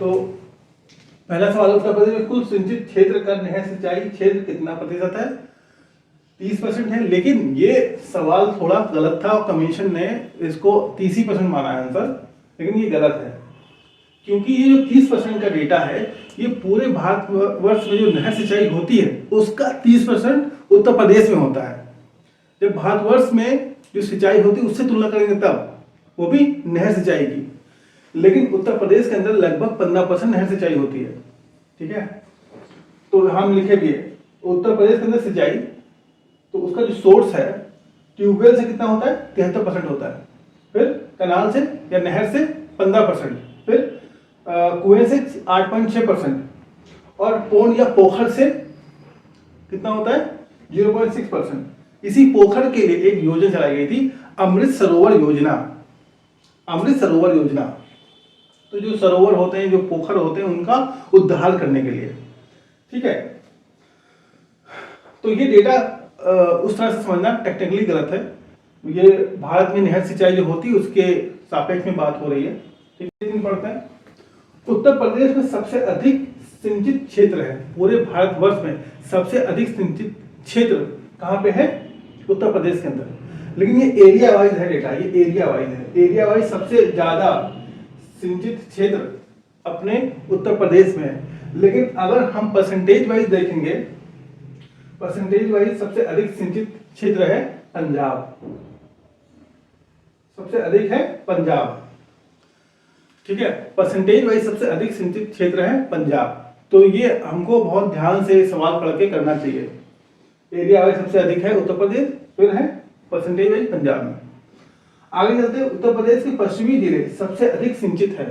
तो पहला सवाल, उत्तर प्रदेश में कुल सिंचित क्षेत्र का नहर सिंचाई क्षेत्र कितना प्रतिशत है? 30% है। लेकिन ये सवाल थोड़ा गलत था और कमीशन ने इसको 30% माना है आंसर, लेकिन ये गलत है क्योंकि ये जो 30% का डेटा है ये पूरे भारतवर्ष में जो नहर सिंचाई होती है उसका 30% उत्तर प्रदेश में होता है। जब भारतवर्ष में जो सिंचाई होती है उससे तुलना करेंगे तब, वो भी नहर सिंचाई की, लेकिन उत्तर प्रदेश के अंदर लगभग 15% नहर सिंचाई होती है। ठीक है, तो हम लिखे भी है उत्तर प्रदेश के अंदर सिंचाई, तो उसका जो सोर्स है ट्यूबवेल से कितना होता है? 73% होता है, फिर कनाल से या नहर से 15%, फिर कुएं से 8.6% और पोंड या पोखर से कितना होता है? 0.6%। इसी पोखर के लिए एक योजना चलाई गई थी, अमृत सरोवर योजना। अमृत सरोवर योजना, तो जो सरोवर होते हैं, जो पोखर होते हैं, उनका उद्धार करने के लिए। ठीक है, तो ये डेटा उस तरह से समझना टेक्निकली गलत है। ये भारत में नहर सिंचाई जो होती है उसके सापेक्ष में बात हो रही है। ठीक है, पढ़ते हैं। उत्तर प्रदेश में सबसे अधिक सिंचित क्षेत्र है, पूरे भारतवर्ष में सबसे अधिक सिंचित क्षेत्र कहाँ पे है? उत्तर प्रदेश के अंदर। लेकिन ये एरिया वाइज है डेटा, ये एरिया वाइज है। एरिया वाइज सबसे ज्यादा सिंचित क्षेत्र अपने उत्तर प्रदेश में है। लेकिन अगर हम परसेंटेज वाइज देखेंगे, परसेंटेज वाइज सबसे अधिक सिंचित क्षेत्र है पंजाब, सबसे अधिक है पंजाब। ठीक है, परसेंटेज वाइज सबसे अधिक सिंचित क्षेत्र है पंजाब। तो ये हमको बहुत ध्यान से सवाल पढ़ के करना चाहिए। एरिया वाइज सबसे अधिक है उत्तर प्रदेश, फिर है परसेंटेज वाइज पंजाब में। आगे चलते हैं, उत्तर प्रदेश के पश्चिमी जिले सबसे अधिक सिंचित है।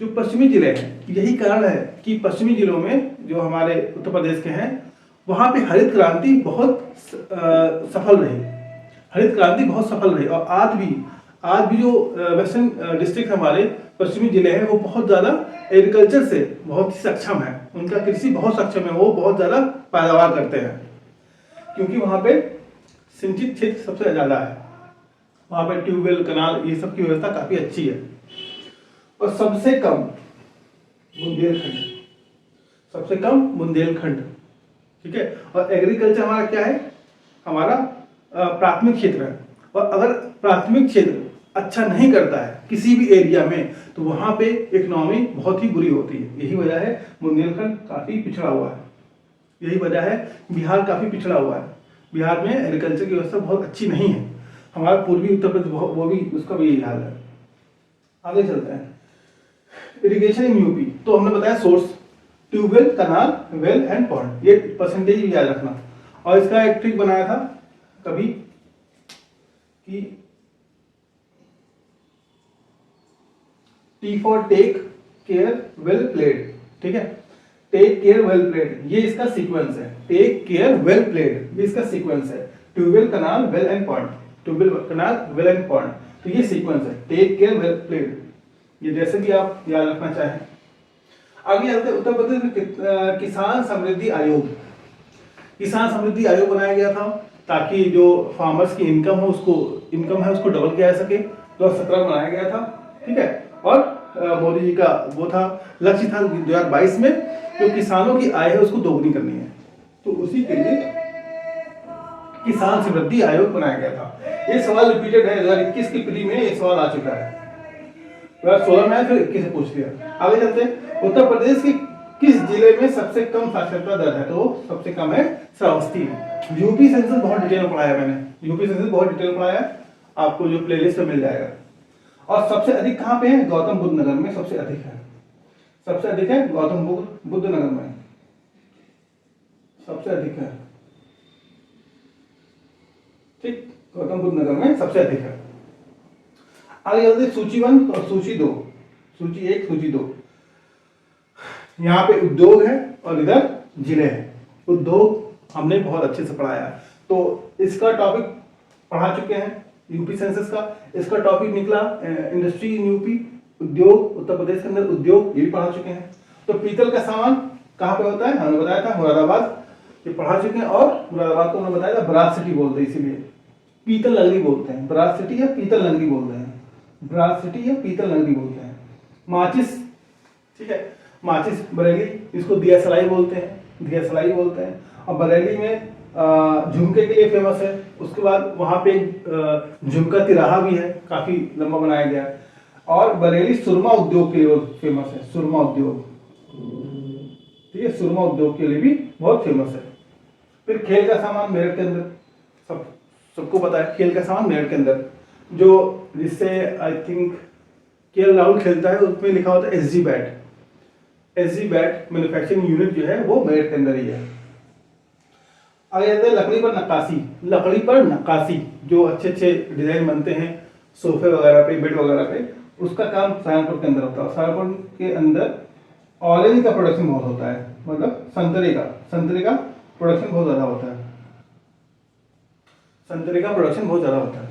जो पश्चिमी जिले हैं, यही कारण है कि पश्चिमी जिलों में जो हमारे उत्तर प्रदेश के हैं वहां पे हरित क्रांति बहुत सफल रही। हरित क्रांति बहुत सफल रही और आज भी जो वेस्टर्न डिस्ट्रिक्ट हमारे पश्चिमी जिले हैं वो बहुत ज़्यादा एग्रीकल्चर से बहुत ही सक्षम है, उनका कृषि बहुत सक्षम है, वो बहुत ज़्यादा पैदावार करते हैं क्योंकि वहाँ पे सिंचित क्षेत्र सबसे ज़्यादा है। वहाँ पे ट्यूबवेल, कनाल, ये सब की व्यवस्था काफ़ी अच्छी है। और सबसे कम बुंदेलखंड। ठीक है, और एग्रीकल्चर हमारा क्या है? हमारा प्राथमिक क्षेत्र है। और अगर प्राथमिक क्षेत्र अच्छा नहीं करता है किसी भी एरिया में तो वहां पे इकोनॉमी बहुत ही बुरी होती है। यही वजह है बुंदेलखंड काफी पिछड़ा हुआ है, यही वजह है बिहार काफी पिछड़ा हुआ है। बिहार में एग्रीकल्चर की व्यवस्था बहुत अच्छी नहीं है। हमारा पूर्वी उत्तर प्रदेश वो भी, उसका भी यही हाल है। आगे चलते हैं, इरिगेशन इन यूपी। तो हमने बताया source tubewell, canal, well and pond, ये परसेंटेज भी याद रखना। और इसका एक ट्रिक बनाया था कभी कि T for take care well played. ठीक है, टेक केयर वेल प्लेड, ये इसका सीक्वेंस है। टेक केयर वेल प्लेड, ये इसका सीक्वेंस है। Tubewell, canal, well and pond, tubewell, canal, well and pond, तो ये सीक्वेंस है। टेक केयर वेल प्लेड, ये जैसे भी आप याद रखना चाहें। आगे चलते हैं, उत्तर प्रदेश में किसान समृद्धि आयोग। किसान समृद्धि आयोग बनाया गया था ताकि जो फार्मर्स की इनकम है उसको डबल किया जा सके। 2017 बनाया गया था। ठीक है, और मोदी जी का वो था, लक्ष्य था 2022 में जो किसानों की आय है उसको दोगुनी करनी है, तो उसी के लिए किसान समृद्धि आयोग बनाया गया था। ये सवाल रिपीटेड है 2021 की प्री में, ये सवाल आ चुका है। 2016 में आया, फिर 21 से पूछ लिया। आगे चलते हैं, उत्तर प्रदेश के किस जिले में सबसे कम साक्षरता दर है? तो सबसे कम है श्रावस्ती। यूपी सेंसस बहुत डिटेल में पढ़ाया मैंने, यूपी सेंसस बहुत डिटेल पढ़ाया, आपको जो प्लेलिस्ट में मिल जाएगा। और सबसे अधिक कहाँ पे है? गौतम बुद्ध नगर में सबसे अधिक है। सबसे अधिक है गौतम बुद्ध नगर में, सबसे अधिक है। ठीक, गौतम बुद्ध नगर में सबसे अधिक है। आगे चलते सूची 1 और सूची 2, सूची 1, सूची 2। यहाँ पे उद्योग है और इधर जिले हैं। उद्योग हमने बहुत अच्छे से पढ़ाया, तो इसका टॉपिक पढ़ा चुके हैं यूपी सेंसस का। इसका टॉपिक निकला इंडस्ट्री इन यूपी, उद्योग, उत्तर प्रदेश के अंदर उद्योग, ये भी पढ़ा चुके हैं। तो पीतल का सामान कहाँ पे होता है? हमने बताया था मुरादाबाद, ये पढ़ा चुके हैं। और मुरादाबाद को हमने बताया था ब्रास सिटी बोलते हैं, इसीलिए पीतल नगरी बोलते हैं। ब्रास सिटी या पीतल नगरी बोलते हैं, ब्रास सिटी या पीतल नगरी बोलते हैं। माचिस, ठीक है। माचिस बरेली, इसको दिया सलाई बोलते हैं, दिया सलाई बोलते हैं। और बरेली में झुमके के लिए फेमस है। उसके बाद वहाँ पे झुमका तिराहा भी है, काफी लंबा बनाया गया है। और बरेली सुरमा उद्योग के लिए फेमस है, सुरमा उद्योग, ठीक है, सुरमा उद्योग के लिए भी बहुत फेमस है। फिर खेल का सामान मेरठ के अंदर, सबको पता है खेल का सामान मेरठ के अंदर, जो जिससे आई थिंक केएल राहुल खेलता है, उसमें लिखा होता है SG bat. SG bat manufacturing unit जो है वो मेरठ के अंदर ही है। आगे आते हैं लकड़ी पर नक्काशी। लकड़ी पर नक्काशी जो अच्छे अच्छे डिजाइन बनते हैं सोफे वगैरह पे, बेड वगैरह पे, उसका काम सहारनपुर के अंदर होता है। सहारनपुर के अंदर ऑरेंज का प्रोडक्शन बहुत होता है, मतलब संतरे का प्रोडक्शन बहुत ज्यादा होता है, संतरे का प्रोडक्शन बहुत ज्यादा होता है।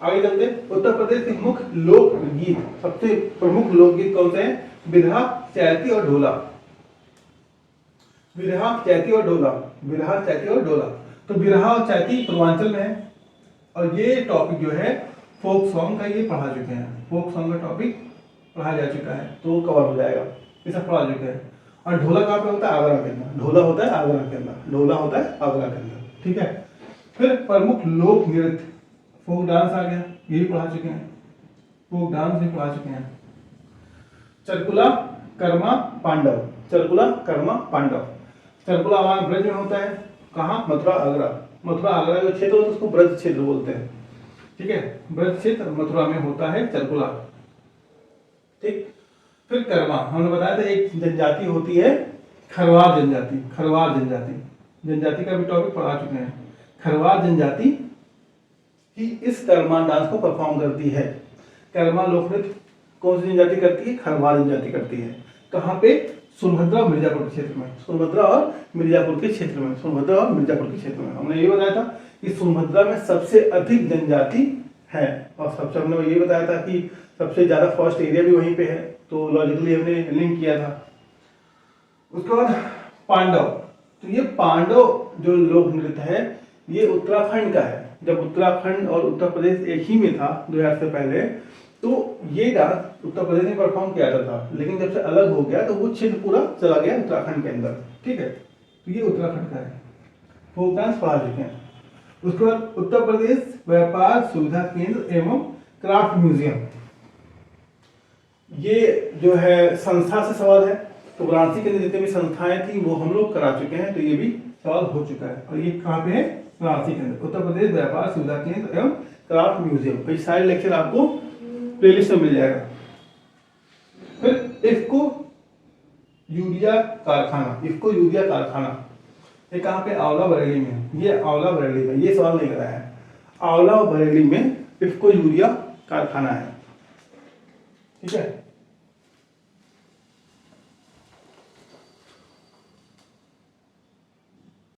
आगे चलते, उत्तर प्रदेश के मुख्य लोकगीत, सबसे प्रमुख लोकगीत कौन से हैं? बिरहा, चैती और ढोला। बिरहा, चैती और ढोला, बिरहा, चैती और ढोला। तो बिरहा और चैती पूर्वांचल में है, और ये टॉपिक जो है फोक सॉन्ग का, ये पढ़ा चुके हैं, फोक सॉन्ग का टॉपिक पढ़ा जा चुका है, तो कवर हो जाएगा, ये सब पढ़ा चुके हैं। और ढोला कहाँ पे होता है? आगरा के अंदर। ढोला होता है आगरा के अंदर, ढोला होता है आगरा के अंदर, ठीक है। फिर प्रमुख लोक नृत्य, फोक डांस आ गया, ये भी पढ़ा चुके हैं, फोक डांस भी पढ़ा चुके हैं। चरकुला, कर्मा, पांडव, चरकुला, कर्मा, पांडव। चरकुला हमारे ब्रज में होता है, कहाँ? मथुरा, आगरा। मथुरा आगरा जो क्षेत्र होता है उसको ब्रज क्षेत्र बोलते हैं, ठीक है, ब्रज क्षेत्र मथुरा में होता है चरकुला, ठीक। फिर कर्मा, हमने बताया था एक जनजाति होती है खरवार जनजाति, खरवार जनजाति, जनजाति का भी टॉपिक पढ़ा चुके हैं। खरवार जनजाति ही इस कर्मा डांस को परफॉर्म करती है। कर्मा लोक नृत्य कौन सी जनजाति करती है? खरवार जनजाति करती है। कहाँ पे? सोनभद्रा और मिर्जापुर के क्षेत्र में, सोनभद्रा और मिर्जापुर के क्षेत्र में, सोनभद्रा और मिर्जापुर के क्षेत्र में। हमने ये बताया था कि सोनभद्रा में सबसे अधिक जनजाति है, और सबसे हमने ये बताया था कि सबसे ज्यादा फॉरेस्ट एरिया भी वहीं पे है, तो लॉजिकली हमने लिंक किया था। उसके बाद पांडव, तो ये पांडव जो लोक नृत्य है ये उत्तराखंड का है। जब उत्तराखंड और उत्तर प्रदेश एक ही में था 2000 से पहले, तो ये डांस उत्तर प्रदेश में परफॉर्म किया जाता था, लेकिन जब से अलग हो गया तो वो क्षेत्र पूरा चला गया उत्तराखंड के अंदर, ठीक है। तो ये उत्तराखंड का है, फोक डांस पढ़ा चुके हैं। उसके बाद उत्तर प्रदेश व्यापार सुविधा केंद्र एवं क्राफ्ट म्यूजियम, ये जो है संस्था से सवाल है, तो वाराणसी के अंदर जितने भी संस्थाएं थी वो हम लोग करा चुके हैं, तो ये भी सवाल हो चुका है। और ये कहाँ पे है? वाराणसी के अंदर, उत्तर प्रदेश व्यापार सुविधा केंद्र एवं क्राफ्ट म्यूजियम। तो ये सारे लेक्चर आपको प्लेलिस्ट में मिल जाएगा। फिर इफ्को यूरिया कारखाना, इफ्को यूरिया कारखाना, ये कहाँ पे? आंवला बरेली में, ये आंवला बरेली में, ये सवाल नहीं कराया है। आंवला बरेली में इफ्को यूरिया कारखाना है, ठीक है।